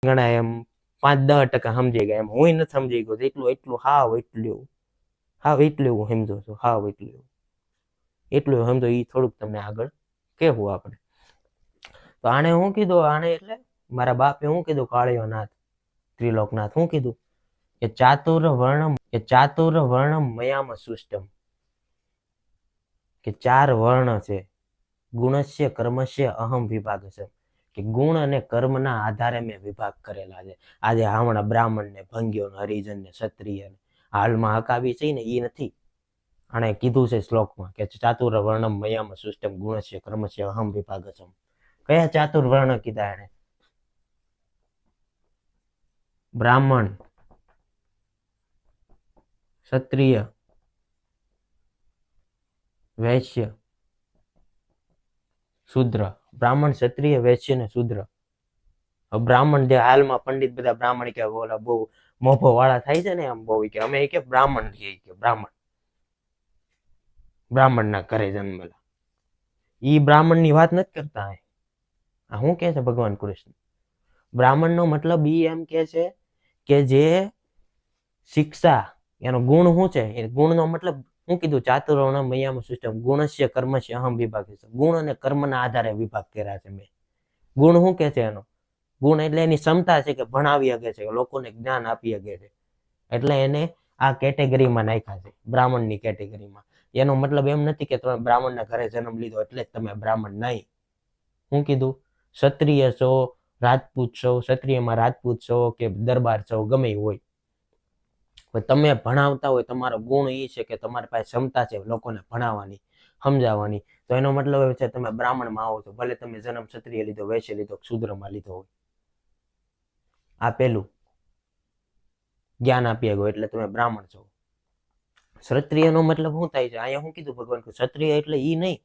ઘણા એમ 5-10% સમજી ગયા, એમ હું નથી સમજી ગયો એટલું એટલું એટલું હું સમજો છું, એટલું સમજો. એ થોડુંક તમને આગળ કહેવું આપણે. તો આને શું કીધું, આને એટલે મારા બાપે શું કીધું, કાળિયો નાથ ત્રિલોકનાથ શું કીધું કે ચાતુર વર્ણમ મયામ સૃષ્ટમ, કે 4 વર્ણ છે, ગુણસ્ય કર્મસ્ય અહમ વિભાગ છે, કે ગુણ અને કર્મના આધારે મેં વિભાગ કરેલા છે. આજે હમણાં બ્રાહ્મણ ને ભંગ્યો ને હરિજન ને ક્ષત્રિય ને હાલમાં હકાવી છે ને, એ નથી. આણે કીધું છે શ્લોકમાં કે ચાતુર વર્ણમ મયામ સૃષ્ટમ ગુણસ્ય કર્મસ્ય અહમ વિભાગ છે. કયા ચાતુર વર્ણ કીધા એને? બ્રાહ્મણ, ક્ષત્રિય, વૈશ્ય, શૂદ્ર. બ્રાહ્મણ, ક્ષત્રિય, વૈશ્ય ને શૂદ્ર. બ્રાહ્મણ જે હાલમાં પંડિત બધા બ્રાહ્મણ કે બોલા બહુ મોભો વાળા થાય છે ને, આમ બહુ કે અમે કે બ્રાહ્મણ કે બ્રાહ્મણના ઘરે જન્મેલા. ઈ બ્રાહ્મણની વાત નથી કરતા. આ શું કે છે ભગવાન કૃષ્ણ? બ્રાહ્મણનો મતલબ ઈ એમ કે છે કે જે શિક્ષા, એનો ગુણ શું છે, એ ગુણનો મતલબ શું કીધું, ચાતુર્વર્ણમ મયામ સૃષ્ટમ ગુણસ્ય કર્મસ્ય અહમ વિભાગ છે. ગુણ અને કર્મના આધારે વિભાગ કર્યા છે મેં. ગુણ શું કે છે એનો? ગુણ એટલે એની ક્ષમતા છે કે ભણાવી શકે છે, લોકોને જ્ઞાન આપી શકે છે, એટલે એને આ કેટેગરીમાં નાખ્યા છે, બ્રાહ્મણની કેટેગરીમાં. એનો મતલબ એમ નથી કે તમે બ્રાહ્મણના ઘરે જન્મ લીધો એટલે જ તમે બ્રાહ્મણ. નહીં. શું કીધું? ક્ષત્રિય છો, રાજપૂત છો, ક્ષત્રિયમાં રાજપૂત છો કે દરબાર છો, ગમે હોય, તમે ભણાવતા હોય, તમારો ગુણ એ છે કે તમારી પાસે ક્ષમતા છે લોકોને ભણાવવાની, સમજાવવાની, તો એનો મતલબ એ છે તમે બ્રાહ્મણમાં આવો છો. ભલે તમે જન્મ ક્ષત્રિય લીધો, વૈશ્ય લીધો, શૂદ્રમાં લીધો હોય. આ પેલું જ્ઞાન આપી ગયો એટલે તમે બ્રાહ્મણ છો. ક્ષત્રિયનો મતલબ શું થાય છે અહીંયા? શું કીધું ભગવાન? ક્ષત્રિય એટલે ઈ નહીં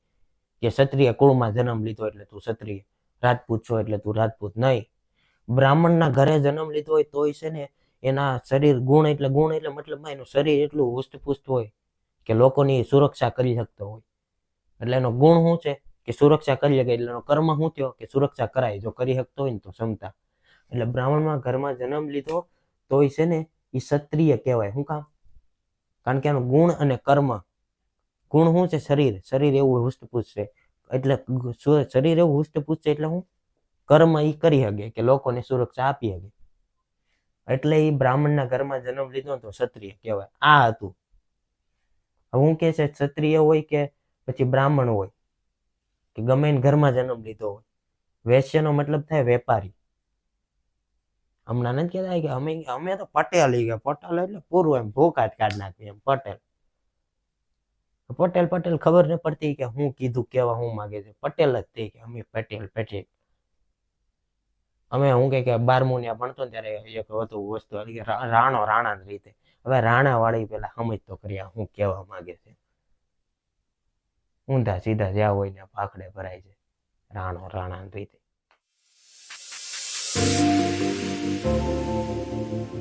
કે ક્ષત્રિય કુળમાં જન્મ લીધો એટલે તું ક્ષત્રિય, રાજપૂત છો એટલે તું રાજપૂત. નહીં. બ્રાહ્મણના ઘરે જન્મ લીધો હોય તોય છે ને એના શરીર ગુણ એટલે મતલબમાં એનું શરીર એટલું હુષ્ટપુષ્ટ હોય કે લોકોની સુરક્ષા કરી શકતો હોય. એટલે એનો ગુણ શું છે કે સુરક્ષા કરી શકે. એટલે એનો કર્મ શું થયો કે સુરક્ષા કરાય, જો કરી શકતો હોય ને તો ક્ષમતા. એટલે બ્રાહ્મણમાં ઘરમાં જન્મ લીધો તોય છે ને એ ક્ષત્રિય કહેવાય. શું કામ? કારણ કે એનો ગુણ અને કર્મ. ગુણ શું છે? શરીર એવું હુષ્ટપુષ્ટ છે, એટલે શરીર એવું હુષ્ટપુષ્ટ છે એટલે હું કર્મ એ કરી શકે કે લોકોને સુરક્ષા આપી શકે. એટલે એ બ્રાહ્મણના ઘરમાં જન્મ લીધો તો ક્ષત્રિય કહેવાય. આ હતું. હું કે છે ક્ષત્રિય હોય કે પછી બ્રાહ્મણ હોય કે ગમે એને ઘરમાં જન્મ લીધો હોય. વૈશ્યનો મતલબ થાય વેપારી. હમણાં નથી કહેતા કે અમે તો પટેલ એટલે પૂરું, એમ ભૂકાટ કાઢ નાખી એમ પટેલ ખબર ન પડતી કે હું કીધું કેવા હું માગે છે. પટેલ જ તે કે અમે પટેલ. અમે હું કે 12મું ત્યાં ભણતો ત્યારે એક હતું વસ્તુ રાણા રીતે. હવે રાણા વાળી પેલા સમજ તો કર્યા હું કેવા માંગે છે. ઊંધા સીધા જ્યાં હોય ને ભાખડે ભરાય છે રાણા રીતે.